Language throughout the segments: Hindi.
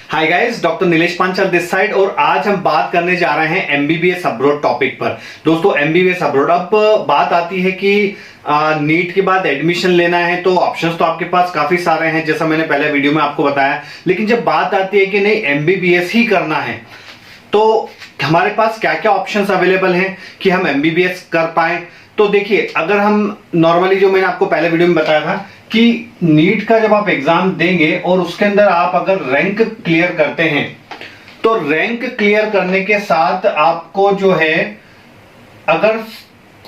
Hi guys, doctor Nilesh Panchal this side और आज हम बात करने जा रहे हैं एमबीबीएस अब्रॉड टॉपिक पर। दोस्तों एमबीबीएस अब्रॉड, अब बात आती है कि नीट के बाद एडमिशन लेना है तो ऑप्शंस तो आपके पास काफी सारे हैं, जैसा मैंने पहले वीडियो में आपको बताया। लेकिन जब बात आती है कि नहीं एमबीबीएस ही करना है तो हमारे पास क्या क्या ऑप्शंस अवेलेबल हैं कि हम एमबीबीएस कर पाए। तो देखिए, अगर हम नॉर्मली जो मैंने आपको पहले वीडियो में बताया था कि नीट का जब आप एग्जाम देंगे और उसके अंदर आप अगर रैंक क्लियर करते हैं तो रैंक क्लियर करने के साथ आपको जो है अगर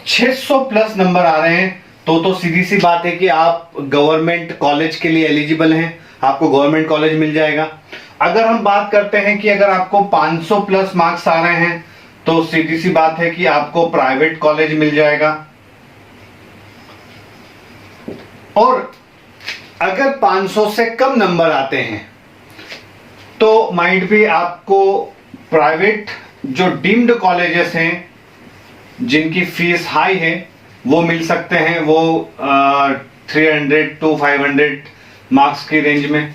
600 प्लस नंबर आ रहे हैं तो सीधी सी बात है कि आप गवर्नमेंट कॉलेज के लिए एलिजिबल हैं, आपको गवर्नमेंट कॉलेज मिल जाएगा। अगर हम बात करते हैं कि अगर आपको 500 प्लस मार्क्स आ रहे हैं तो सीधी सी बात है कि आपको प्राइवेट कॉलेज मिल जाएगा। और अगर 500 से कम नंबर आते हैं तो माइट भी आपको प्राइवेट जो डीम्ड कॉलेजेस हैं जिनकी फीस हाई है वो मिल सकते हैं, वो 300 to 500 मार्क्स की रेंज में।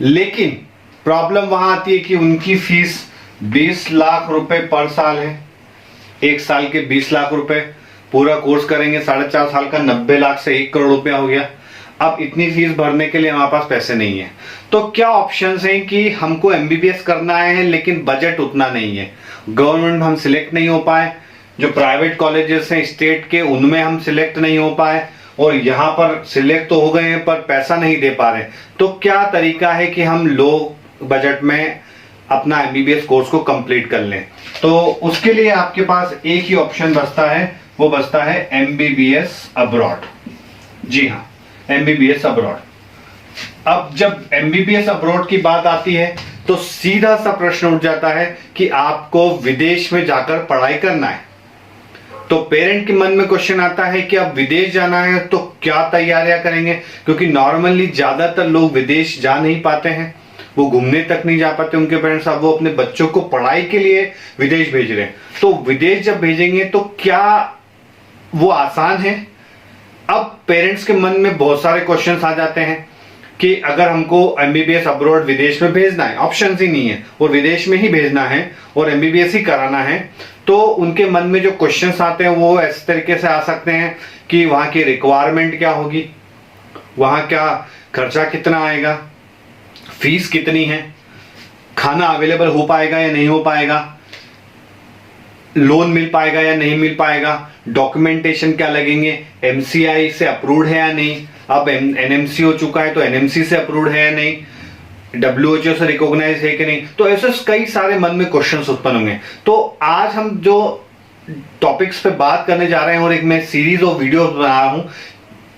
लेकिन प्रॉब्लम वहां आती है कि उनकी फीस 20 लाख रुपए पर साल है। एक साल के 20 लाख रुपए, पूरा कोर्स करेंगे 4.5 साल का 90 लाख से 1 करोड़ रुपया हो गया। अब इतनी फीस भरने के लिए हमारे पास पैसे नहीं है तो क्या ऑप्शंस हैं कि हमको एमबीबीएस करना है लेकिन बजट उतना नहीं है, गवर्नमेंट हम सिलेक्ट नहीं हो पाए, जो प्राइवेट कॉलेजेस हैं स्टेट के उनमें हम सिलेक्ट नहीं हो पाए और यहाँ पर सिलेक्ट तो हो गए हैं पर पैसा नहीं दे पा रहे। तो क्या तरीका है कि हम लो बजट में अपना एमबीबीएस कोर्स को कंप्लीट कर लें। तो उसके लिए आपके पास एक ही ऑप्शन बचता है, वो बचता है एमबीबीएस अब्रॉड। जी हाँ, एमबीबीएस अब्रॉड। अब जब एमबीबीएस अब्रॉड की बात आती है तो सीधा सा प्रश्न उठ जाता है कि आपको विदेश में जाकर पढ़ाई करना है। तो पेरेंट के मन में क्वेश्चन आता है कि अब विदेश जाना है तो क्या तैयारियां करेंगे, क्योंकि नॉर्मली ज्यादातर लोग विदेश जा नहीं पाते हैं, वो घूमने तक नहीं जा पाते उनके पेरेंट्स, अब वो अपने बच्चों को पढ़ाई के लिए विदेश भेज रहे हैं। तो विदेश जब भेजेंगे तो क्या वो आसान है? अब पेरेंट्स के मन में बहुत सारे क्वेश्चंस आ जाते हैं कि अगर हमको एमबीबीएस अब्रॉड विदेश में भेजना है, ऑप्शन ही नहीं है और विदेश में ही भेजना है और एमबीबीएस ही कराना है, तो उनके मन में जो क्वेश्चंस आते हैं वो इस तरीके से आ सकते हैं कि वहां की रिक्वायरमेंट क्या होगी, वहां क्या खर्चा कितना आएगा, फीस कितनी है, खाना अवेलेबल हो पाएगा या नहीं हो पाएगा, लोन मिल पाएगा या नहीं मिल पाएगा, डॉक्यूमेंटेशन क्या लगेंगे, एमसीआई से अप्रूव्ड है या नहीं, अब एनएमसी हो चुका है तो एनएमसी से अप्रूव्ड है या नहीं, डब्ल्यूएचओ से रिकॉग्नाइज है कि नहीं। तो ऐसे कई सारे मन में क्वेश्चंस उत्पन्न होंगे। तो आज हम जो टॉपिक्स पे बात करने जा रहे हैं और एक मैं सीरीज ऑफ वीडियोस बना रहा हूं,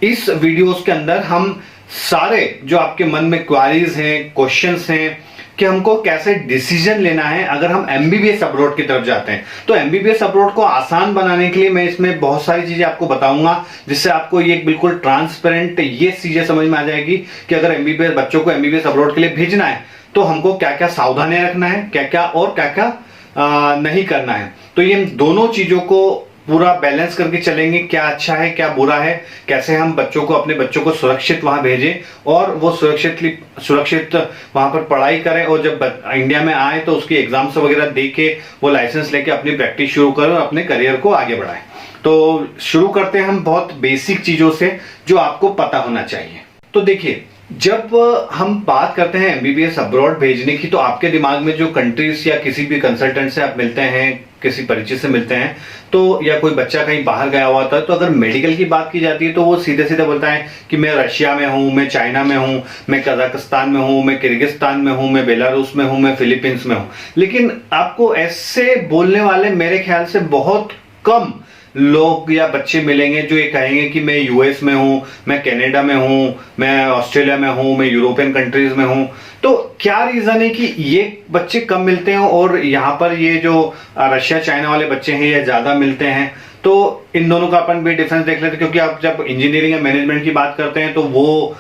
इस वीडियोस के अंदर हम सारे जो आपके मन में क्वेरीज हैं, क्वेश्चंस हैं कि हमको कैसे डिसीजन लेना है अगर हम एमबीबीएस अब्रॉड की तरफ जाते हैं। तो एमबीबीएस अब्रॉड को आसान बनाने के लिए मैं इसमें बहुत सारी चीजें आपको बताऊंगा, जिससे आपको ये बिल्कुल ट्रांसपेरेंट ये चीजें समझ में आ जाएगी कि अगर एमबीबीएस बच्चों को एमबीबीएस अब्रॉड के लिए भेजना है तो हमको क्या क्या सावधानियां रखना है, क्या क्या और क्या क्या नहीं करना है। तो ये दोनों चीजों को पूरा बैलेंस करके चलेंगे, क्या अच्छा है क्या बुरा है, कैसे हम बच्चों को अपने बच्चों को सुरक्षित वहां भेजें और वो सुरक्षित वहां पर पढ़ाई करें और जब इंडिया में आए तो उसकी एग्जाम्स वगैरह दे के वो लाइसेंस लेके अपनी प्रैक्टिस शुरू करें और अपने करियर को आगे बढ़ाएं। तो शुरू करते हैं हम बहुत बेसिक चीजों से जो आपको पता होना चाहिए। तो देखिए, जब हम बात करते हैं एमबीबीएस अब्रॉड भेजने की तो आपके दिमाग में जो कंट्रीज या किसी भी कंसल्टेंट से आप मिलते हैं, किसी परिचित से मिलते हैं तो, या कोई बच्चा कहीं बाहर गया हुआ था तो अगर मेडिकल की बात की जाती है तो वो सीधे सीधे बोलता है कि मैं रशिया में हूं, मैं चाइना में हूं, मैं कजाकिस्तान में हूं, मैं किर्गिस्तान में हूं, मैं बेलारूस में हूं, मैं फिलीपींस में हूं। लेकिन आपको ऐसे बोलने वाले मेरे ख्याल से बहुत कम लोग या बच्चे मिलेंगे जो ये कहेंगे कि मैं यूएस में हूं, मैं कनाडा में हूं, मैं ऑस्ट्रेलिया में हूं, मैं यूरोपियन कंट्रीज में हूं। तो क्या रीजन है कि ये बच्चे कम मिलते हैं और यहाँ पर ये जो रशिया चाइना वाले बच्चे हैं ये ज्यादा मिलते हैं? तो इन दोनों का अपन भी डिफरेंस देख लेते हैं, क्योंकि आप जब इंजीनियरिंग या मैनेजमेंट की बात करते हैं तो वो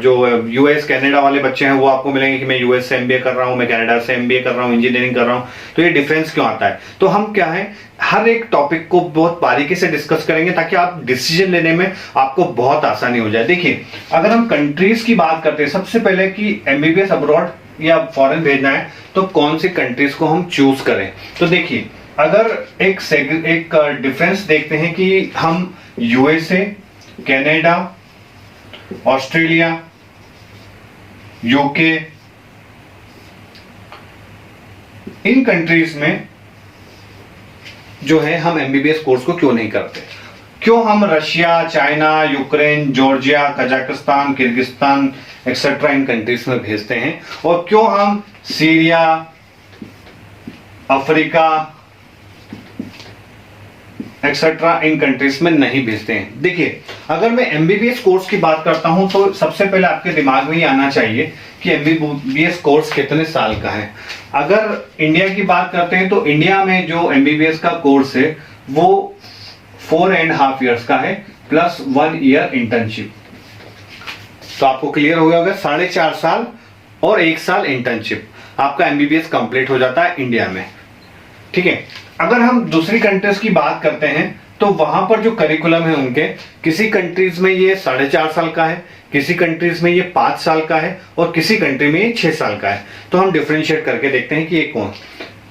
जो यूएस कनाडा वाले बच्चे हैं वो आपको मिलेंगे कि मैं यूएस से एमबीए कर रहा हूं, मैं कनाडा से एमबीए कर रहा हूं, इंजीनियरिंग कर रहा हूं। तो ये डिफरेंस क्यों आता है? तो हम क्या है, हर एक टॉपिक को बहुत बारीकी से डिस्कस करेंगे ताकि आप डिसीजन लेने में आपको बहुत आसानी हो जाए। देखिए, अगर हम कंट्रीज की बात करते हैं, सबसे पहले कि एमबीबीएस अब्रॉड या फॉरेन भेजना है तो कौन सी कंट्रीज को हम चूज करें। तो देखिए, अगर एक डिफरेंस देखते हैं कि हम यूएसए, कनाडा, ऑस्ट्रेलिया, यूके, इन कंट्रीज में जो है हम एमबीबीएस कोर्स को क्यों नहीं करते, क्यों हम Russia, China, Ukraine, Georgia, Kazakhstan, Kyrgyzstan etcetera इन कंट्रीज में भेजते हैं, और क्यों हम सीरिया, अफ्रीका एक्सेट्रा इन कंट्रीज में नहीं भेजते हैं। देखिए, अगर मैं एमबीबीएस कोर्स की बात करता हूं तो सबसे पहले आपके दिमाग में ये आना चाहिए कि एमबीबीएस कोर्स कितने साल का है। अगर इंडिया की बात करते हैं तो इंडिया में जो एमबीबीएस का कोर्स है वो 4.5 years का है प्लस 1 year इंटर्नशिप। तो आपको क्लियर हो गया होगा, 4.5 साल और 1 साल इंटर्नशिप आपका एमबीबीएस कंप्लीट हो जाता है इंडिया में। ठीक है, अगर हम दूसरी कंट्रीज की बात करते हैं तो वहां पर जो करिकुलम है उनके, किसी कंट्रीज में ये 4.5 साल का है, किसी कंट्रीज में ये 5 साल का है, और किसी कंट्री में ये 6 साल का है। तो हम डिफरेंशिएट करके देखते हैं कि ये कौन।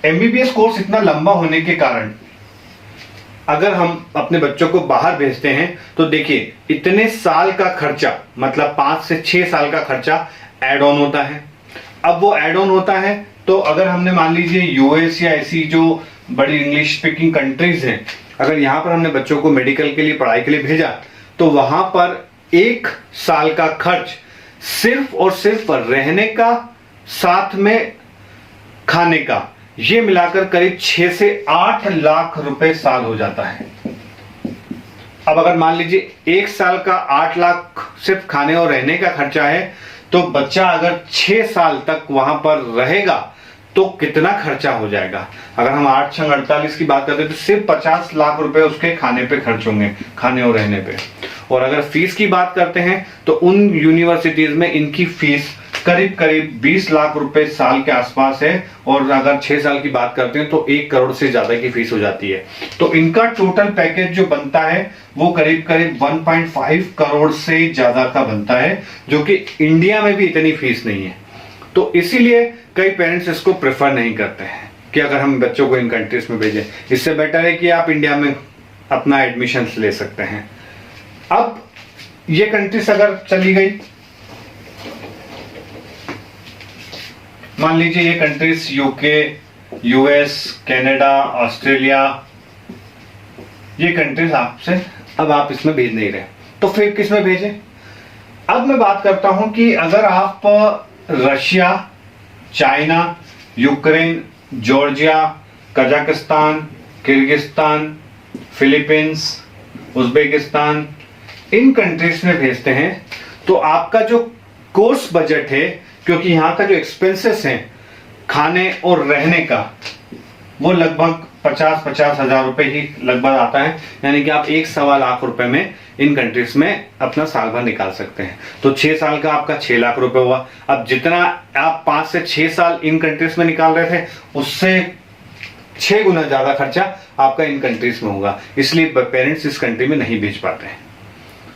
एमबीबीएस कोर्स इतना लंबा होने के कारण अगर हम अपने बच्चों को बाहर भेजते हैं तो देखिए, इतने साल का खर्चा, मतलब 5 से 6 साल का खर्चा एड ऑन होता है। अब वो एड ऑन होता है तो अगर हमने मान लीजिए यूएस या ऐसी जो बड़ी इंग्लिश स्पीकिंग कंट्रीज हैं, अगर यहां पर हमने बच्चों को मेडिकल के लिए, पढ़ाई के लिए भेजा, तो वहां पर 1 साल का खर्च सिर्फ और सिर्फ रहने का, साथ में खाने का, ये मिलाकर करीब 6 से 8 लाख रुपए साल हो जाता है। अब अगर मान लीजिए 1 साल का 8 लाख सिर्फ खाने और रहने का खर्चा है, तो बच्चा अगर 6 साल तक वहां पर रहेगा तो कितना खर्चा हो जाएगा। अगर हम 8 × 48 की बात करते हैं तो सिर्फ 50 लाख रुपए उसके खाने पे खर्च होंगे, खाने और रहने पे। और अगर फीस की बात करते हैं तो उन यूनिवर्सिटीज में इनकी फीस करीब करीब 20 लाख रुपए साल के आसपास है, और अगर 6 साल की बात करते हैं तो 1 करोड़ से ज्यादा की फीस हो जाती है। तो इनका टोटल पैकेज जो बनता है वो करीब करीब 1.5 करोड़ से ज्यादा का बनता है, जो कि इंडिया में भी इतनी फीस नहीं है। तो इसीलिए कई पेरेंट्स इसको प्रेफर नहीं करते हैं कि अगर हम बच्चों को इन कंट्रीज में भेजें। इससे बेटर है कि आप इंडिया में अपना एडमिशन ले सकते हैं। अब ये कंट्रीज अगर चली गई, मान लीजिए ये countries UK, US, Canada, Australia, ये कंट्रीज आपसे अब आप इसमें भेज नहीं रहे, तो फिर किस में भेजें? अब मैं बात करता हूं कि अगर आप Russia, China, Ukraine, Georgia, Kazakhstan, Kyrgyzstan, Philippines, Uzbekistan, इन कंट्रीज में भेजते हैं तो आपका जो कोर्स बजट है, क्योंकि यहां का जो एक्सपेंसेस हैं खाने और रहने का, वो लगभग 50 हजार रुपए ही लगभग आता है। यानी कि आप 1.25 लाख रुपए में इन कंट्रीज में अपना साल भर निकाल सकते हैं। तो 6 साल का आपका 6 लाख रुपए हुआ। अब जितना आप 5 से 6 साल इन कंट्रीज में निकाल रहे थे, उससे 6 गुना ज्यादा खर्चा आपका इन कंट्रीज में होगा। इसलिए पेरेंट्स इस कंट्री में नहीं भेज पाते हैं।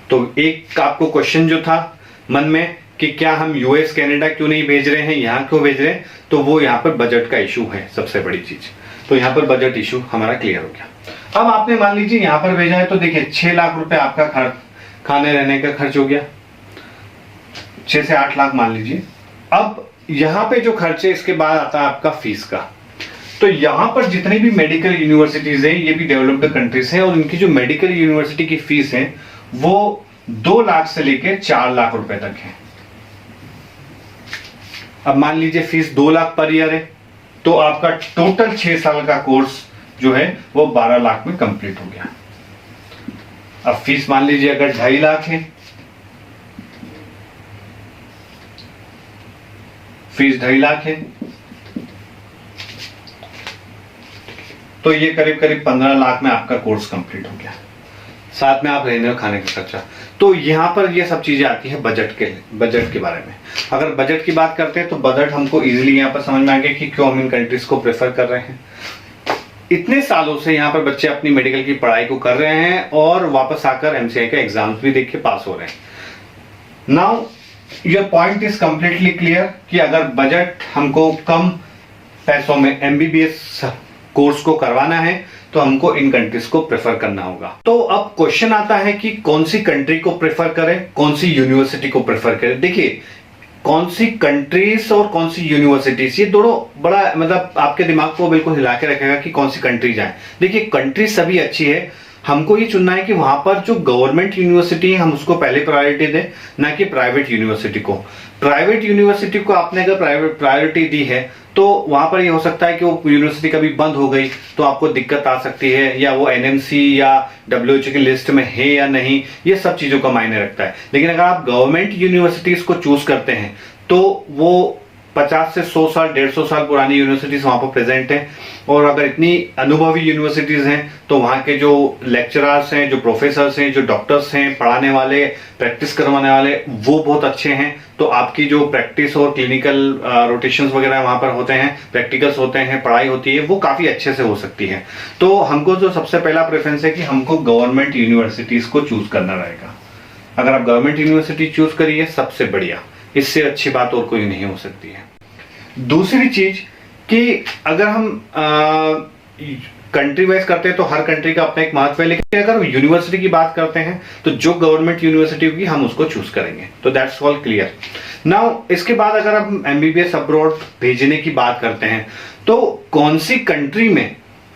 तो एक आपको क्वेश्चन जो था मन में कि क्या हम यूएस, कनाडा क्यों नहीं भेज रहे हैं, यहां क्यों भेज रहे हैं, तो वो यहाँ पर बजट का इशू है सबसे बड़ी चीज। तो यहाँ पर बजट इशू हमारा क्लियर हो गया। अब आपने मान लीजिए यहाँ पर भेजा है तो देखिए 6 लाख रुपए आपका खर्च, खाने रहने का खर्च हो गया, 6 से 8 लाख मान लीजिए। अब यहाँ पे जो खर्च है इसके बाद आता है आपका फीस का। तो यहाँ पर जितनी भी मेडिकल यूनिवर्सिटीज है, ये भी डेवलप्ड कंट्रीज है, और इनकी जो मेडिकल यूनिवर्सिटी की फीस है वो 2 लाख से लेकर 4 लाख रुपए तक है। अब मान लीजिए फीस 2 लाख पर ईयर है, तो आपका टोटल 6 साल का कोर्स जो है वो 12 लाख में कंप्लीट हो गया। अब फीस मान लीजिए अगर 2.5 लाख है, फीस 2.5 लाख है, तो ये करीब करीब 15 लाख में आपका कोर्स कंप्लीट हो गया, साथ में आप रहने और खाने का खर्चा। तो यहाँ पर ये सब चीजें आती है बजट के बारे में। अगर बजट की बात करते हैं तो बजट हमको इजीली यहाँ पर समझ में आ गया कि क्यों हम इन कंट्रीज को प्रेफर कर रहे हैं। इतने सालों से यहाँ पर बच्चे अपनी मेडिकल की पढ़ाई को कर रहे हैं और वापस आकर एमसीआई का एग्जाम्स भी देख के पास हो रहे हैं। Now your point is completely clear कि अगर बजट हमको कम पैसों में एमबीबीएस कोर्स को करवाना है तो हमको इन कंट्रीज को प्रेफर करना होगा। तो अब क्वेश्चन आता है कि कौन सी कंट्री को प्रेफर करें, कौन सी यूनिवर्सिटी को प्रेफर करें। देखिए, कौन सी कंट्रीज और कौन सी यूनिवर्सिटीज, ये दोनों बड़ा मतलब आपके दिमाग को बिल्कुल हिला के रखेगा कि कौन सी कंट्री जाए। देखिए, कंट्री सभी अच्छी है, हमको ये चुनना है कि वहां पर जो गवर्नमेंट यूनिवर्सिटी है हम उसको पहले प्रायोरिटी दें, ना कि प्राइवेट यूनिवर्सिटी को। प्राइवेट यूनिवर्सिटी को आपने अगर प्रायोरिटी दी है तो वहां पर ये हो सकता है कि वो यूनिवर्सिटी कभी बंद हो गई तो आपको दिक्कत आ सकती है, या वो एनएमसी या डब्ल्यूएचओ की लिस्ट में है या नहीं, ये सब चीजों का मायने रखता है। लेकिन अगर आप गवर्नमेंट यूनिवर्सिटीज को चूज करते हैं तो वो 50 से 100 साल 150 साल पुरानी यूनिवर्सिटीज वहां पर प्रेजेंट है, और अगर इतनी अनुभवी यूनिवर्सिटीज हैं तो वहां के जो लेक्चरर्स हैं, जो प्रोफेसर्स हैं, जो डॉक्टर्स हैं, पढ़ाने वाले, प्रैक्टिस करवाने वाले, वो बहुत अच्छे हैं। तो आपकी जो प्रैक्टिस और क्लिनिकल रोटेशंस वगैरह वहां पर होते हैं, प्रैक्टिकल्स होते हैं, पढ़ाई होती है, वो काफी अच्छे से हो सकती है। तो हमको जो सबसे पहला प्रेफरेंस है कि हमको गवर्नमेंट यूनिवर्सिटीज को चूज करना रहेगा। अगर आप गवर्नमेंट यूनिवर्सिटी चूज करिए सबसे बढ़िया, इससे अच्छी बात और कोई नहीं हो सकती है। दूसरी चीज कि अगर हम कंट्री वाइज करते हैं तो हर कंट्री का अपना एक महत्व है, लेकिन अगर यूनिवर्सिटी की बात करते हैं तो जो गवर्नमेंट यूनिवर्सिटी होगी हम उसको चूज करेंगे। तो दैट्स ऑल क्लियर। नाउ इसके बाद अगर हम एमबीबीएस अब्रॉड भेजने की बात करते हैं तो कौन सी कंट्री में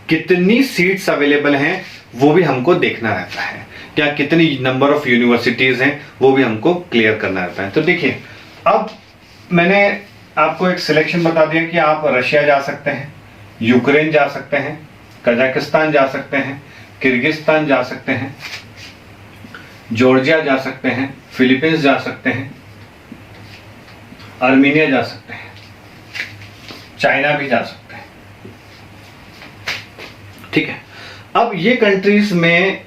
कितनी सीट्स अवेलेबल हैं वो भी हमको देखना रहता है, क्या कितनी नंबर ऑफ यूनिवर्सिटीज हैं वो भी हमको क्लियर करना रहता है। तो देखिए, अब मैंने आपको एक सिलेक्शन बता दिया कि आप रशिया जा सकते हैं, यूक्रेन जा सकते हैं, कजाकिस्तान जा सकते हैं, किर्गिस्तान जा सकते हैं, जॉर्जिया जा सकते हैं, फिलीपींस जा सकते हैं, आर्मीनिया जा सकते हैं, चाइना भी जा सकते हैं। ठीक है, अब ये कंट्रीज में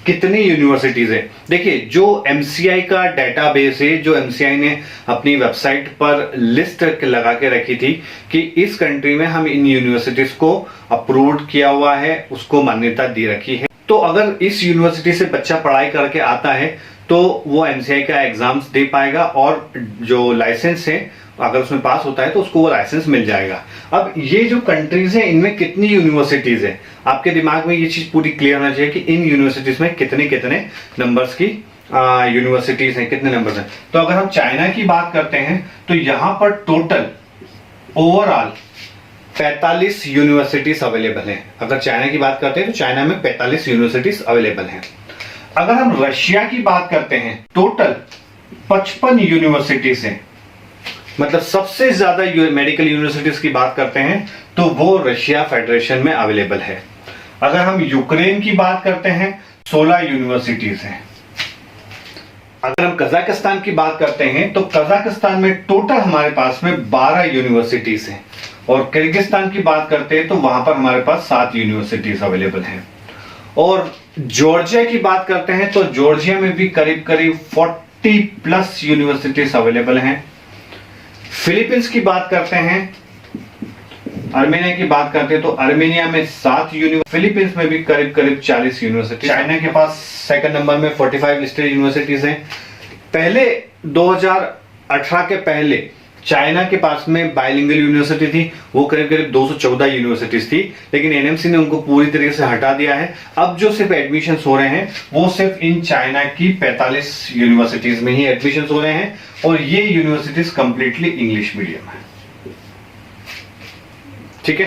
कितनी यूनिवर्सिटीज है। देखिए, जो एमसीआई का डेटाबेस है, जो एमसीआई ने अपनी वेबसाइट पर लिस्ट लगा के रखी थी कि इस कंट्री में हम इन यूनिवर्सिटीज को अप्रूव्ड किया हुआ है, उसको मान्यता दी रखी है। तो अगर इस यूनिवर्सिटी से बच्चा पढ़ाई करके आता है तो वो एमसीआई का एग्जाम्स दे पाएगा और जो लाइसेंस है अगर उसमें पास होता है तो उसको वो लाइसेंस मिल जाएगा। अब ये जो कंट्रीज है इनमें कितनी यूनिवर्सिटीज है, आपके दिमाग में ये चीज पूरी क्लियर होना चाहिए कि इन यूनिवर्सिटीज में कितने कितने नंबर्स की यूनिवर्सिटीज हैं, कितने नंबर्स हैं। तो अगर हम चाइना की बात करते हैं तो यहां पर टोटल ओवरऑल 45 यूनिवर्सिटीज अवेलेबल हैं। अगर चाइना की बात करते हैं तो चाइना में 45 यूनिवर्सिटीज अवेलेबल हैं। अगर हम रशिया की बात करते हैं टोटल 55 यूनिवर्सिटीज हैं, मतलब सबसे ज्यादा मेडिकल यूनिवर्सिटीज की बात करते हैं तो वो रशिया फेडरेशन में अवेलेबल है। अगर हम यूक्रेन की बात करते हैं 16 यूनिवर्सिटीज हैं। अगर हम कजाकिस्तान की बात करते हैं तो कजाकिस्तान में टोटल हमारे पास में 12 यूनिवर्सिटीज हैं, और किर्गिस्तान की बात करते हैं तो वहां पर हमारे पास 7 यूनिवर्सिटीज अवेलेबल हैं। और जॉर्जिया की बात करते हैं तो जॉर्जिया में भी करीब करीब 40 प्लस यूनिवर्सिटीज अवेलेबल हैं। फिलीपींस की बात करते हैं, आर्मेनिया की बात करते हैं तो आर्मेनिया में 7 यूनिवर्सिटी, फिलीपींस में भी करीब करीब 40 यूनिवर्सिटी। चाइना के पास सेकंड नंबर में 45 लिस्टेड यूनिवर्सिटीज हैं। पहले 2018 के पहले चाइना के पास में बाइलिंगुअल यूनिवर्सिटी थी, वो करीब करीब 214 यूनिवर्सिटीज थी, लेकिन एनएमसी ने उनको पूरी तरीके से हटा दिया है। अब जो सिर्फ एडमिशन हो रहे हैं वो सिर्फ इन चाइना की 45 यूनिवर्सिटीज में ही एडमिशन हो रहे हैं, और ये यूनिवर्सिटीज कंप्लीटली इंग्लिश मीडियम है। ठीक है,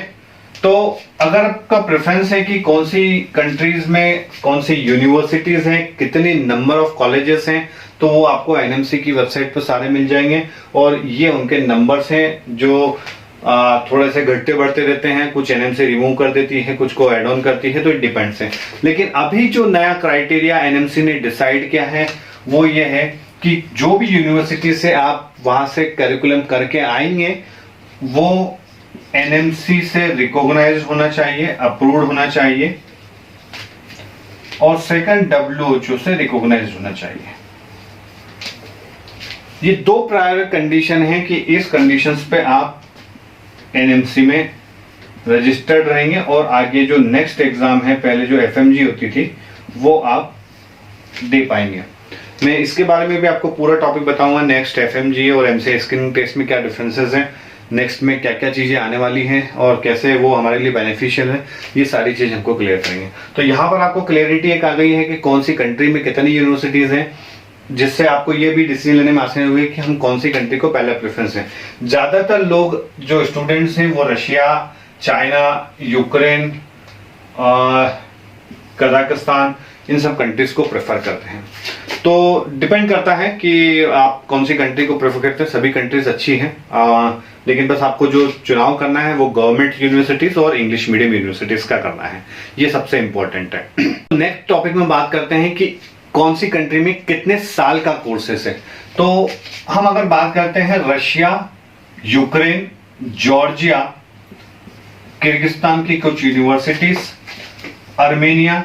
तो अगर आपका प्रेफरेंस है कि कौन सी कंट्रीज में कौन सी यूनिवर्सिटीज हैं, कितने नंबर ऑफ कॉलेजेस हैं, तो वो आपको एनएमसी की वेबसाइट पर सारे मिल जाएंगे। और ये उनके नंबर्स हैं जो थोड़े से घटते बढ़ते रहते हैं, कुछ एनएमसी रिमूव कर देती है, कुछ को ऐड ऑन करती है, तो इट डिपेंड्स है। लेकिन अभी जो नया क्राइटेरिया एनएमसी ने डिसाइड किया है वो ये है कि जो भी यूनिवर्सिटी से आप वहां से करिकुलम करके आएंगे वो एनएमसी से रिकॉग्नाइज्ड होना चाहिए, अप्रूव्ड होना चाहिए, और सेकंड डब्ल्यूएचओ से रिकॉग्नाइज्ड होना चाहिए। ये दो प्रायर कंडीशन है कि इस कंडीशंस पे आप एनएमसी में रजिस्टर्ड रहेंगे और आगे जो नेक्स्ट एग्जाम है, पहले जो एफएमजी होती थी, वो आप दे पाएंगे। मैं इसके बारे में भी आपको पूरा टॉपिक बताऊंगा, नेक्स्ट एफएमजी और एमसीए स्क्रीनिंग टेस्ट में क्या डिफरेंसेस हैं, नेक्स्ट में क्या क्या चीज़ें आने वाली हैं और कैसे वो हमारे लिए बेनिफिशियल है, ये सारी चीज़ हमको क्लियर करेंगे। तो यहाँ पर आपको क्लियरिटी एक आ गई है कि कौन सी कंट्री में कितनी यूनिवर्सिटीज़ हैं, जिससे आपको ये भी डिसीजन लेने में आसानी हुई कि हम कौन सी कंट्री को पहला प्रेफरेंस है। ज़्यादातर लोग जो स्टूडेंट्स हैं वो रशिया, चाइना, यूक्रेन, कजाकिस्तान, इन सब कंट्रीज को प्रेफर करते हैं। तो डिपेंड करता है कि आप कौन सी कंट्री को प्रेफर करते हैं। सभी कंट्रीज अच्छी हैं, लेकिन बस आपको जो चुनाव करना है वो गवर्नमेंट यूनिवर्सिटीज और इंग्लिश मीडियम यूनिवर्सिटीज का करना है, ये सबसे इंपॉर्टेंट है। नेक्स्ट टॉपिक में बात करते हैं कि कौन सी कंट्री में कितने साल का कोर्सेस है। तो हम अगर बात करते हैं रशिया, यूक्रेन, जॉर्जिया, किर्गिस्तान की कुछ यूनिवर्सिटीज, आर्मेनिया,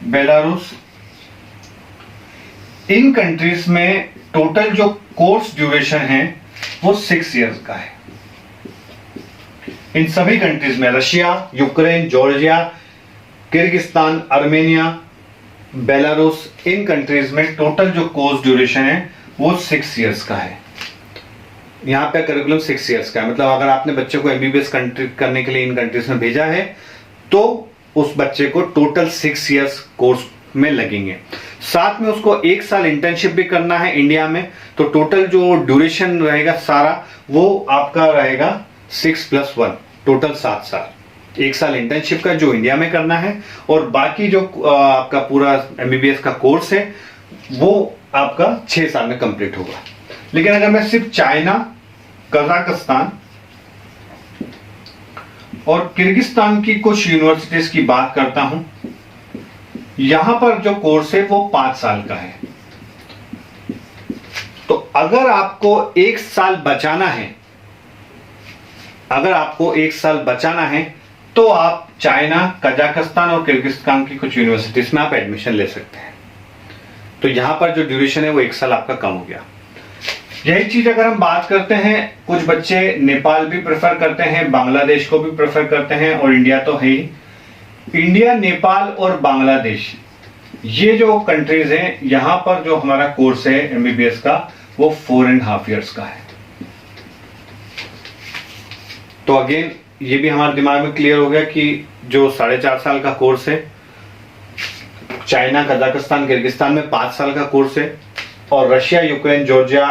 बेलारूस, इन कंट्रीज में टोटल जो कोर्स ड्यूरेशन है वो 6 इयर्स का है। इन सभी कंट्रीज में Russia, Ukraine, Georgia, Kyrgyzstan, Armenia, Belarus, इन कंट्रीज में टोटल जो कोर्स ड्यूरेशन है वो 6 इयर्स का है। यहाँ पे करिकुलम 6 इयर्स का है, मतलब अगर आपने बच्चे को एमबीबीएस करने के लिए इन कंट्रीज में भेजा है तो उस बच्चे को टोटल 6 इयर्स कोर्स में लगेंगे। साथ में उसको 1 साल इंटर्नशिप भी करना है इंडिया में, तो टोटल जो ड्यूरेशन रहेगा सारा वो आपका रहेगा 6+1, टोटल 7 साल। 1 साल इंटर्नशिप का जो इंडिया में करना है और बाकी जो आपका पूरा एमबीबीएस का कोर्स है वो आपका 6 साल में कंप्लीट होगा। लेकिन अगर मैं सिर्फ चाइना, कजाकिस्तान और किर्गिस्तान की कुछ यूनिवर्सिटीज की बात करता हूं, यहां पर जो कोर्स है वो 5 साल का है। तो अगर आपको 1 साल बचाना है, तो आप चाइना, कजाकिस्तान और किर्गिस्तान की कुछ यूनिवर्सिटीज में आप एडमिशन ले सकते हैं। तो यहां पर जो ड्यूरेशन है वो 1 साल आपका कम हो गया। यही चीज अगर हम बात करते हैं, कुछ बच्चे नेपाल भी प्रेफर करते हैं, बांग्लादेश को भी प्रेफर करते हैं और इंडिया तो है ही। इंडिया, नेपाल और बांग्लादेश, ये जो कंट्रीज हैं, यहां पर जो हमारा कोर्स है एमबीबीएस का वो 4.5 इयर्स का है। तो अगेन ये भी हमारे दिमाग में क्लियर हो गया कि जो 4.5 साल का कोर्स है चाइना, कजाकिस्तान, किर्गिस्तान में 5 साल का कोर्स है और Russia, Ukraine, Georgia,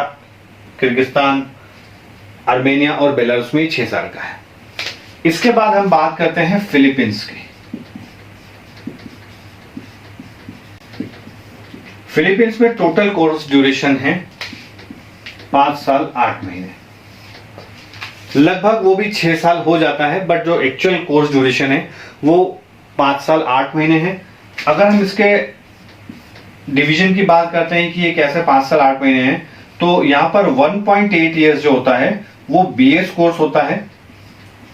Kyrgyzstan, Armenia और बेलारूस में 6 साल का है। इसके बाद हम बात करते हैं फिलीपींस की। फिलीपींस में टोटल कोर्स ड्यूरेशन है 5 साल 8 महीने, लगभग वो भी 6 साल हो जाता है, बट जो एक्चुअल कोर्स ड्यूरेशन है वो 5 साल 8 महीने है। अगर हम इसके डिवीजन की बात करते हैं कि ये कैसे 5 साल 8 महीने हैं, तो यहां पर 1.8 इयर्स जो होता है वो बीएस कोर्स होता है,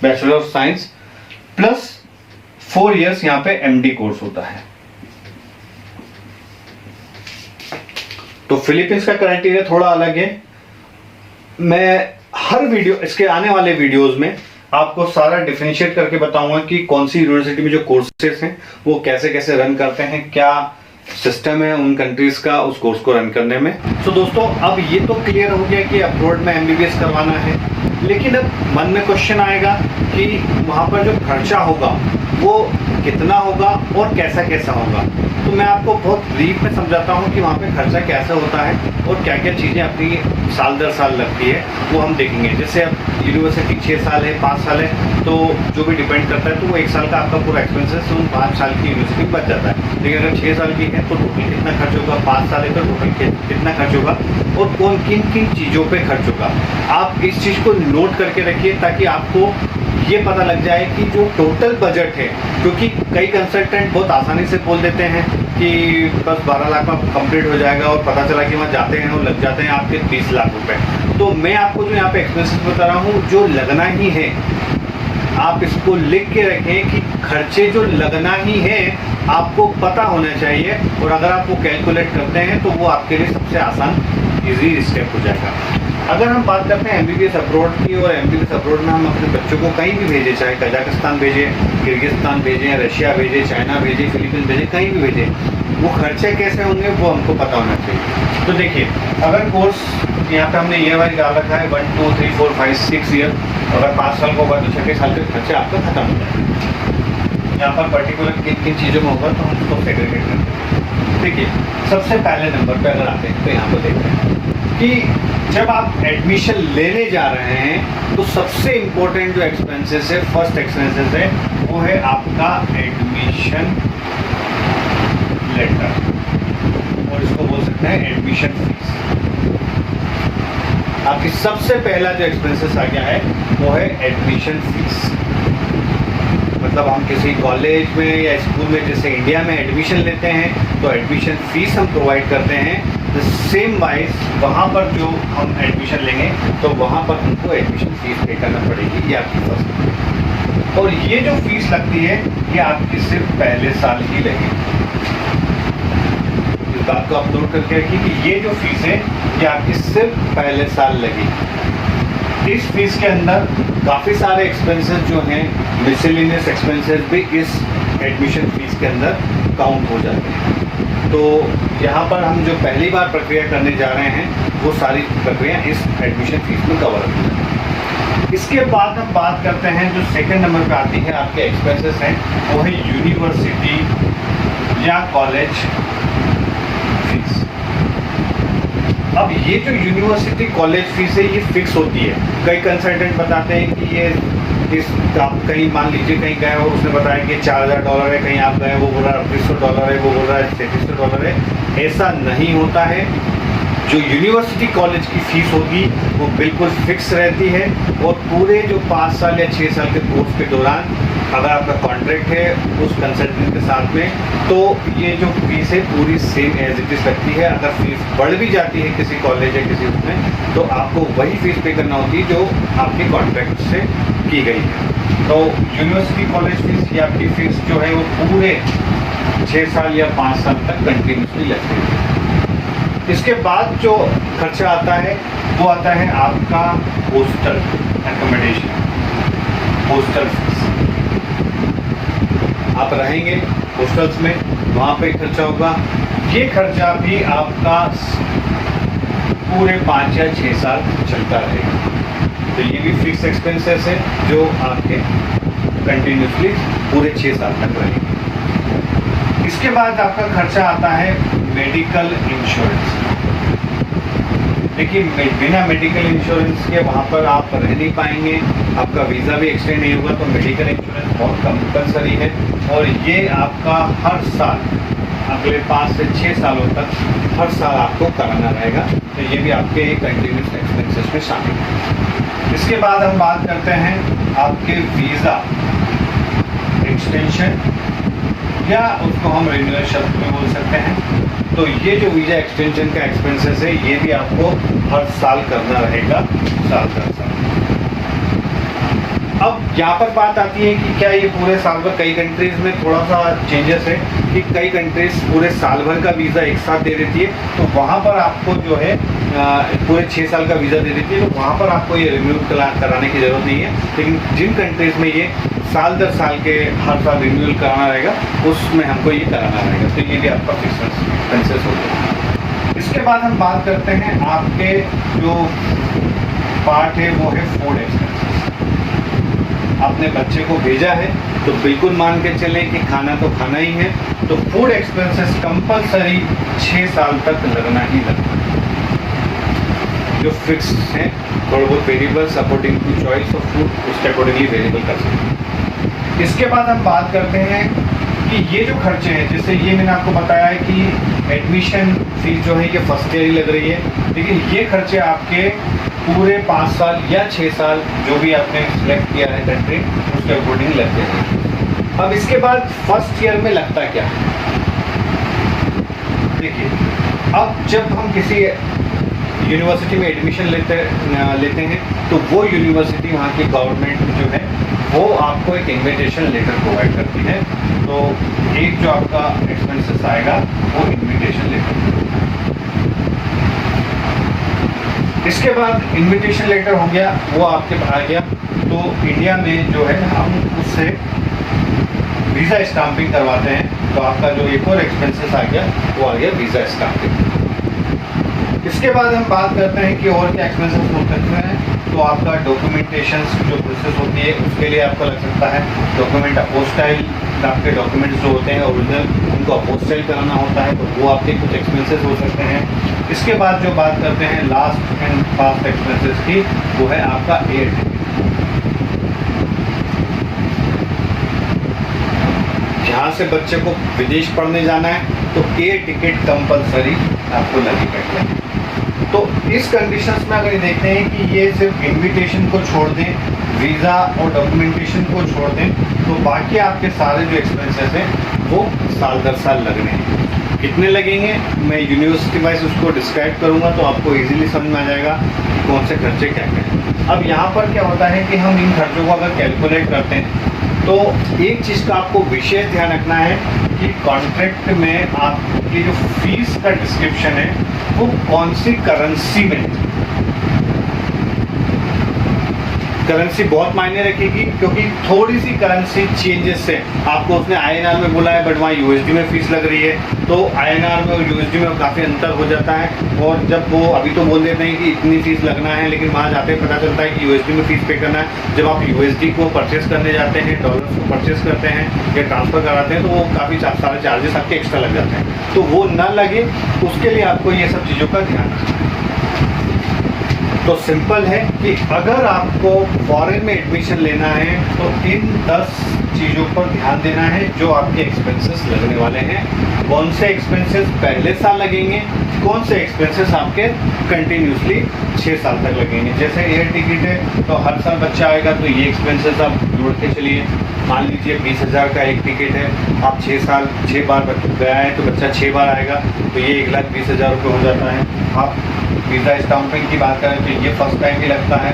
bachelor of science, plus 4 years यहां पे एमडी कोर्स होता है। तो फिलीपींस का क्राइटेरिया थोड़ा अलग है। मैं हर वीडियो, इसके आने वाले वीडियोस में आपको सारा डिफरेंशिएट करके बताऊंगा कि कौन सी यूनिवर्सिटी में जो कोर्सेस हैं वो कैसे कैसे रन करते हैं, क्या सिस्टम है उन कंट्रीज का उस कोर्स को रन करने में। तो दोस्तों अब ये तो क्लियर हो गया कि अब्रॉड में एमबीबीएस करवाना है, लेकिन अब मन में क्वेश्चन आएगा कि वहाँ पर जो खर्चा होगा वो कितना होगा और कैसा कैसा होगा। तो मैं आपको बहुत ब्रीफ में समझाता हूँ कि वहाँ पे खर्चा कैसे होता है और क्या क्या चीज़ें अपनी साल दर साल लगती है, वो हम देखेंगे। जैसे अब यूनिवर्सिटी 6 साल है, 5 साल है, तो जो भी डिपेंड करता है, तो वो 1 साल का आपका पूरा एक्सपेंसेस उन 5 साल की यूनिवर्सिटी बच जाता है। लेकिन अगर 6 साल की है तो टोटल कितना खर्च होगा, 5 साल है तो टोटल कितना खर्च होगा और कौन किन किन चीज़ों पर खर्च होगा, आप इस चीज़ को नोट करके रखिए ताकि आपको ये पता लग जाए कि जो टोटल बजट है, क्योंकि कई कंसल्टेंट बहुत आसानी से बोल देते हैं कि बस 12 लाख में कंप्लीट हो जाएगा और पता चला कि वहाँ जाते हैं और लग जाते हैं आपके 30 लाख रुपए। तो मैं आपको जो यहाँ पे एक्सपेंसेस बता रहा हूँ जो लगना ही है, आप इसको लिख के रखें कि खर्चे जो लगना ही है आपको पता होना चाहिए, और अगर आप वो कैलकुलेट करते हैं तो वो आपके लिए सबसे आसान इजी स्टेप हो जाएगा। अगर हम बात करते हैं MBBS अब्रॉड की, और MBBS अब्रॉड में हम अपने बच्चों को कहीं भी भेजें, चाहे कजाकिस्तान भेजें, किर्गिस्तान भेजें, रशिया भेजें, चाइना भेजें, फिलीपींस भेजें, कहीं भी भेजें, वो खर्चे कैसे होंगे वो हमको पता होना चाहिए। तो देखिए, अगर कोर्स यहाँ पे हमने ईयर वाइज डाल रखा है 1 2 3 4 5 6 ईयर, अगर 5 साल का होगा तो 6 साल के खर्चे आपका खत्म हो जाएंगे। यहाँ पर पर्टिकुलर किन किन चीज़ों में होगा तो हम उसको सेग्रीगेट करते हैं। देखिए, सबसे पहले नंबर पे अगर आते हैं तो यहाँ पर देखते हैं कि जब आप एडमिशन लेने जा रहे हैं तो सबसे इम्पोर्टेंट जो एक्सपेंसेस है, फर्स्ट एक्सपेंसेस है, वो है आपका एडमिशन लेटर, और इसको बोल सकते हैं एडमिशन फीस। आपकी सबसे पहला जो एक्सपेंसेस आ गया है वो है एडमिशन फीस। मतलब हम किसी कॉलेज में या स्कूल में जैसे इंडिया में एडमिशन लेते हैं तो एडमिशन फीस हम प्रोवाइड करते हैं, तो सेम वाइज वहाँ पर जो हम एडमिशन लेंगे तो वहाँ पर हमको एडमिशन फीस पे करना पड़ेगी, ये आपकी फर्स्ट। और ये जो फीस लगती है ये आपकी सिर्फ पहले साल की लगेगी। इस बात को आप नोट करके रखिए कि ये जो फीस है ये आपकी सिर्फ पहले साल लगेगी। इस फीस के अंदर काफ़ी सारे एक्सपेंसेस जो हैं, मिसलेनियस एक्सपेंसेस भी इस एडमिशन फीस के अंदर काउंट हो जाते हैं। तो यहाँ पर हम जो पहली बार प्रक्रिया करने जा रहे हैं वो सारी प्रक्रिया इस एडमिशन फीस में कवर होती है। इसके बाद हम बात करते हैं जो सेकंड नंबर पे आती है आपके एक्सपेंसेस हैं, वो है यूनिवर्सिटी या कॉलेज फीस। अब ये जो यूनिवर्सिटी कॉलेज फीस है ये फिक्स होती है। कई कंसल्टेंट बताते हैं कि ये इस आप कहीं मान लीजिए कहीं गए और उसने बताया कि $4000 है, कहीं आप गए वो बोल रहा है $3800 है, वो बोल रहा है $3300 है। ऐसा नहीं होता है। जो यूनिवर्सिटी कॉलेज की फ़ीस होगी वो बिल्कुल फिक्स रहती है, और पूरे जो 5 साल या 6 साल के कोर्स के दौरान अगर आपका कॉन्ट्रैक्ट है उस कंसल्टेंट के साथ में, तो ये जो फीस है पूरी सेम एज इट इज़ लगती है। अगर फीस बढ़ भी जाती है किसी कॉलेज या किसी उसमें, तो आपको वही फीस पे करना होती है जो आपके कॉन्ट्रैक्ट से की गई है। तो यूनिवर्सिटी कॉलेज फीस या आपकी फ़ीस जो है वो पूरे 6 साल या 5 साल तक कंटिन्यूसली लगती है। इसके बाद जो खर्चा आता है वो आता है आपका हॉस्टल एकोमोडेशन, हॉस्टल फीस। आप रहेंगे हॉस्टल्स में, वहाँ पे खर्चा होगा। ये खर्चा भी आपका पूरे 5 या 6 साल चलता रहेगा। तो ये भी फिक्स एक्सपेंसेस है जो आपके कंटिन्यूसली पूरे 6 साल तक रहेंगे। इसके बाद आपका खर्चा आता है मेडिकल इंश्योरेंस। देखिए, बिना मेडिकल इंश्योरेंस के वहाँ पर आप रह नहीं पाएंगे, आपका वीज़ा भी एक्सटेंड नहीं होगा। तो मेडिकल इंश्योरेंस बहुत कंपलसरी है, और ये आपका हर साल अगले 5 से 6 सालों तक हर साल आपको कराना रहेगा। तो ये भी आपके कंटिन्यूस एक्सपेंसेस में शामिल है। इसके बाद हम बात करते हैं आपके वीज़ा एक्सटेंशन, या उसको हम रिन्यूअल शब्द में बोल सकते हैं। तो ये जो वीज़ा एक्सटेंशन का एक्सपेंसेस है ये भी आपको हर साल करना रहेगा, साल दर साल। अब यहाँ पर बात आती है कि क्या ये पूरे साल भर, कई कंट्रीज़ में थोड़ा सा चेंजेस है कि कई कंट्रीज़ पूरे साल भर का वीज़ा एक साथ दे देती है, तो वहाँ पर आपको जो है पूरे 6 साल का वीज़ा दे देती है, तो वहाँ पर आपको ये रिन्यू कराने की ज़रूरत नहीं है। लेकिन जिन कंट्रीज़ में ये साल दर साल के हर साल रिन्यूअल कराना रहेगा उसमें हमको ये कराना रहेगा। तो ये भी आपका फिक्स एक्सपेंसेस होगा। इसके बाद हम बात करते हैं आपके जो पार्ट है वो है फूड एक्सपेंसेस। आपने बच्चे को भेजा है तो बिल्कुल मान के चलें कि खाना तो खाना ही है, तो फूड एक्सपेंसेस कंपलसरी 6 साल तक लगना ही लगना है। जो फिक्स हैं, थोड़ा बहुत variables according to choice of food उसके अकॉर्डिंगली वेरिएबल कर सकते हैं। इसके बाद हम बात करते हैं कि ये जो खर्चे हैं, जैसे ये मैंने आपको बताया है कि एडमिशन फीस जो है ये फर्स्ट ईयर ही लग रही है, लेकिन ये खर्चे आपके पूरे 5 साल या 6 साल जो भी आपने सिलेक्ट किया है कंट्री उसके अकॉर्डिंग लगते हैं। अब इसके बाद फर्स्ट ईयर में लगता क्या है, देखिए अब जब हम किसी यूनिवर्सिटी में एडमिशन लेते हैं तो वो यूनिवर्सिटी वहाँ की गवर्नमेंट जो है वो आपको एक इनविटेशन लेटर प्रोवाइड करती है। तो एक जो आपका एक्सपेंसेस आएगा वो इनविटेशन लेटर। इसके बाद इनविटेशन लेटर हो गया, वो आपके पास आ गया, तो इंडिया में जो है हम उससे वीज़ा स्टाम्पिंग करवाते हैं। तो आपका जो एक और एक्सपेंसेस आ गया वो आ गया वीज़ा स्टाम्पिंग। इसके बाद हम बात करते हैं कि और क्या एक्सपेंसेस हो सकते हैं। तो आपका डॉक्यूमेंटेशन जो प्रोसेस होती है उसके लिए आपको लग सकता है डॉक्यूमेंट अपोस्टाइल, आपके डॉक्यूमेंट्स जो होते हैं ओरिजिनल उनको अपोस्टाइल कराना होता है, तो वो आपके कुछ एक्सपेंसेस हो सकते हैं। इसके बाद जो बात करते हैं लास्ट एंड फास्ट एक्सपेंसेस की, वो है आपका एयर टिकट। यहाँ से बच्चे को विदेश पढ़ने जाना है तो एयर टिकट कंपलसरी आपको लगेगा। तो इस कंडीशंस में अगर ये देखते हैं कि ये सिर्फ इनविटेशन को छोड़ दें, वीज़ा और डॉक्यूमेंटेशन को छोड़ दें, तो बाकी आपके सारे जो एक्सपेंसेस हैं वो साल दर साल लगने हैं। कितने लगेंगे मैं यूनिवर्सिटी वाइज उसको डिस्क्राइब करूँगा तो आपको इजीली समझ में आ जाएगा कि कौन से खर्चे क्या क्या हैं। अब यहाँ पर क्या होता है कि हम इन खर्चों को अगर कैलकुलेट करते हैं तो एक चीज़ का आपको विशेष ध्यान रखना है कि कॉन्ट्रैक्ट में आपकी जो फीस का डिस्क्रिप्शन है वो कौन सी करेंसी में, करेंसी बहुत मायने रखेगी, क्योंकि थोड़ी सी करेंसी चेंजेस से आपको उसने INR में बोला है बट वहाँ USD में फीस लग रही है, तो INR में और USD में काफ़ी अंतर हो जाता है। और जब वो अभी तो बोल देते हैं कि इतनी फीस लगना है, लेकिन वहाँ जाते ही पता चलता है कि USD में फीस पे करना है। जब आप USD को परचेस करने जाते हैं, डॉलर्स को परचेस करते हैं या ट्रांसफ़र कराते हैं तो वो काफ़ी सारे चार्जेस आपके एक्स्ट्रा लग जाते हैं। तो वो ना लगे उसके लिए आपको ये सब चीज़ों का ध्यान रखना है। तो सिंपल है कि अगर आपको फॉरेन में एडमिशन लेना है तो इन 10 चीज़ों पर ध्यान देना है जो आपके एक्सपेंसेस लगने वाले हैं। कौन से एक्सपेंसेस पहले साल लगेंगे, कौन से एक्सपेंसेस आपके कंटिन्यूसली 6 साल तक लगेंगे। जैसे एयर टिकट है तो हर साल बच्चा आएगा तो ये एक्सपेंसेस आप जोड़ के चलिए। मान लीजिए 20,000 का एक टिकट है, आप 6 बार गया है तो बच्चा 6 बार आएगा तो ये 1,20,000 रुपये हो जाता है। आप वीज़ा स्टाम्पिंग की बात करें तो ये फर्स्ट टाइम ही लगता है,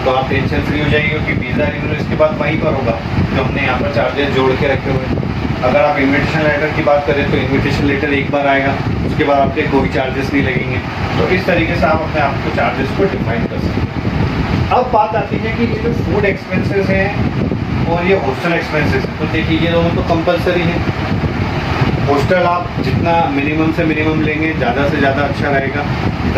तो आप टेंशन फ्री हो जाइए क्योंकि वीज़ा रिन्यू इसके बाद वहीं पर होगा जो हमने यहाँ पर चार्जेस जोड़ के रखे हुए हैं। अगर आप इन्विटेशन लेटर की बात करें तो इन्विटेशन लेटर एक बार आएगा, उसके बाद आपके कोई चार्जेस नहीं लगेंगे। तो इस तरीके से आप अपने आप को चार्जेस को डिफाइन कर सकते हैं। अब बात आती है कि ये जो फूड एक्सपेंसेस हैं और ये हॉस्टल एक्सपेंसेस हैं, तो देखिए ये दोनों तो कंपलसरी है। हॉस्टल आप जितना मिनिमम से मिनिमम लेंगे ज़्यादा से ज़्यादा अच्छा रहेगा।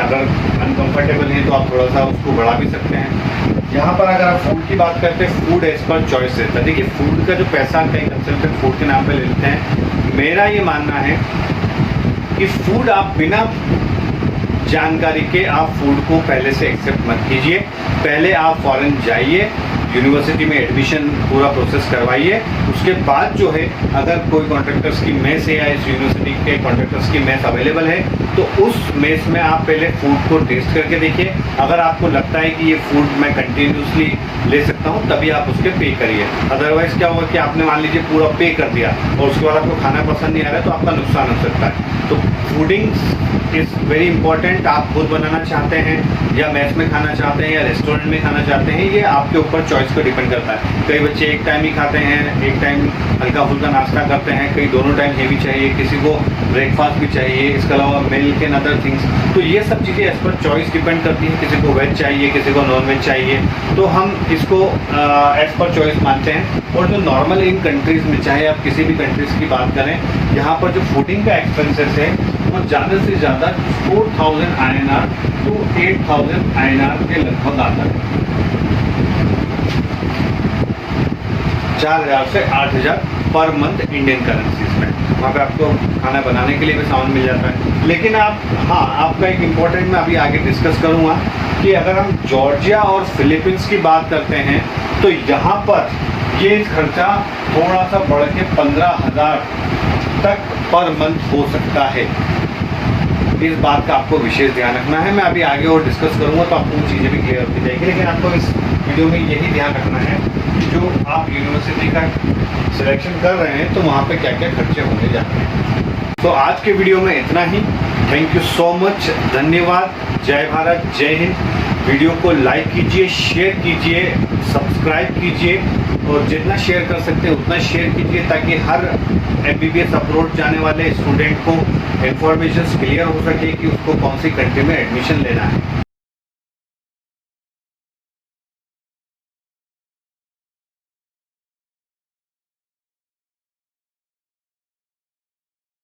अगर अनकंफर्टेबल है तो आप थोड़ा सा उसको बढ़ा भी सकते हैं। यहाँ पर अगर आप फूड की बात करते हैं, फूड एज पर चॉइस रहता है। देखिए फूड का जो पैसा कई कंसल्टेंट फूड के नाम पे ले लेते हैं, मेरा ये मानना है कि फूड आप बिना जानकारी के आप फूड को पहले से एक्सेप्ट मत कीजिए। पहले आप फॉरेन जाइए, यूनिवर्सिटी में एडमिशन पूरा प्रोसेस करवाइए, उसके बाद जो है अगर कोई कॉन्ट्रैक्टर्स की मेस है या इस यूनिवर्सिटी के कॉन्ट्रैक्टर्स की मेस अवेलेबल है तो उस मेस में आप पहले फूड को टेस्ट करके देखिए। अगर आपको लगता है कि ये फूड मैं कंटिन्यूसली ले सकता हूँ तभी आप उसके पे करिए। अदरवाइज़ क्या होगा कि आपने मान लीजिए पूरा पे कर दिया और उसके बाद आपको खाना पसंद नहीं आ रहा है तो आपका नुकसान हो सकता है। तो फूडिंग इज़ वेरी इंपॉर्टेंट। आप खुद बनाना चाहते हैं या मेस में खाना चाहते हैं या रेस्टोरेंट में खाना चाहते हैं, ये आपके ऊपर चॉइस पर डिपेंड करता है। कई बच्चे एक टाइम ही खाते हैं, एक टाइम हल्का फुल्का नाश्ता करते हैं, कई दोनों टाइम हेवी चाहिए, किसी को ब्रेकफास्ट भी चाहिए, इसके अलावा मिल्क एंड अदर थिंग्स। तो ये सब चीज़ें एज पर चॉइस डिपेंड करती हैं। किसी को वेज चाहिए, किसी को नॉन वेज चाहिए, तो हम इसको एज पर चॉइस मानते हैं। और जो नॉर्मल इन कंट्रीज़ में, चाहे आप किसी भी कंट्रीज़ की बात करें, यहाँ पर जो फूडिंग का एक्सपेंसेस है वो ज़्यादा से ज़्यादा 4,000 INR to 8,000 INR के लगभग आता है। 4,000 से 8,000 पर मंथ इंडियन करेंसीज में। वहाँ पे आपको खाना बनाने के लिए भी सामान मिल जाता है। लेकिन आप, हाँ, आपका एक इम्पोर्टेंट मैं अभी आगे डिस्कस करूँगा कि अगर हम जॉर्जिया और फिलीपींस की बात करते हैं तो यहाँ पर ये खर्चा थोड़ा सा बढ़ के 15,000 तक पर मंथ हो सकता है। इस बात का आपको विशेष ध्यान रखना है। मैं अभी आगे और डिस्कस करूंगा तो आपको वो चीज़ें भी क्लियर होती जाएगी, लेकिन आपको इस वीडियो में यही ध्यान रखना है कि जो आप यूनिवर्सिटी का सिलेक्शन कर रहे हैं तो वहाँ पे क्या क्या खर्चे होने जा रहे हैं। तो आज के वीडियो में इतना ही। थैंक यू सो मच, धन्यवाद। जय भारत, जय हिंद। वीडियो को लाइक कीजिए, शेयर कीजिए, सब्सक्राइब कीजिए और जितना शेयर कर सकते हैं उतना शेयर कीजिए ताकि हर MBBS अप्रोच जाने वाले स्टूडेंट को इन्फॉर्मेशन क्लियर हो सके कि उसको कौन सी कंट्री में एडमिशन लेना है।